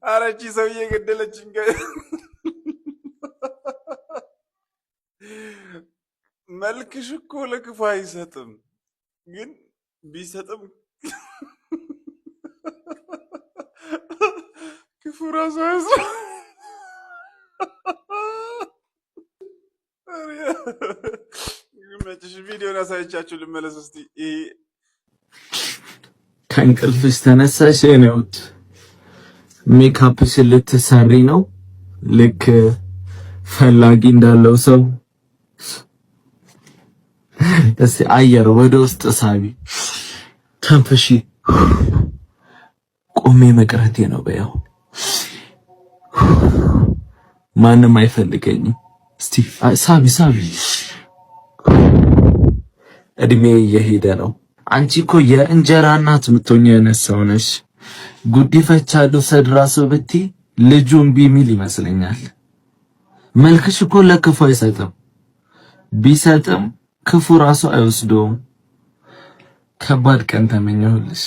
አረቺ ሰውዬ ገደለችኝ። መልክሽ እኮ ለክፉ አይሰጥም፣ ግን ቢሰጥም ክፉ ራሱ አይሰጥም። መችሽ ቪዲዮን አሳይቻችሁ ልመለስ እስቲ። ከእንቅልፍሽ ተነሳሽ? የኔውት ሜካፕሽን ልትሰሪ ነው? ልክ ፈላጊ እንዳለው ሰው እስቲ አየር ወደ ውስጥ ሳቢ፣ ተንፈሺ። ቆሜ መቅረቴ ነው በያው። ማንም አይፈልገኝም። እስቲ ሳቢ ሳቢ። እድሜ እየሄደ ነው። አንቺ እኮ የእንጀራ እናት የምትሆኚ የነሳው ነሽ። ጉዲፈቻ ልውሰድ ራሱ ብትይ ልጁ እምቢ የሚል ይመስለኛል። መልክሽ እኮ ለክፉ አይሰጥም፣ ቢሰጥም ክፉ ራሱ አይወስደውም። ከባድ ቀን ተመኘሁልሽ።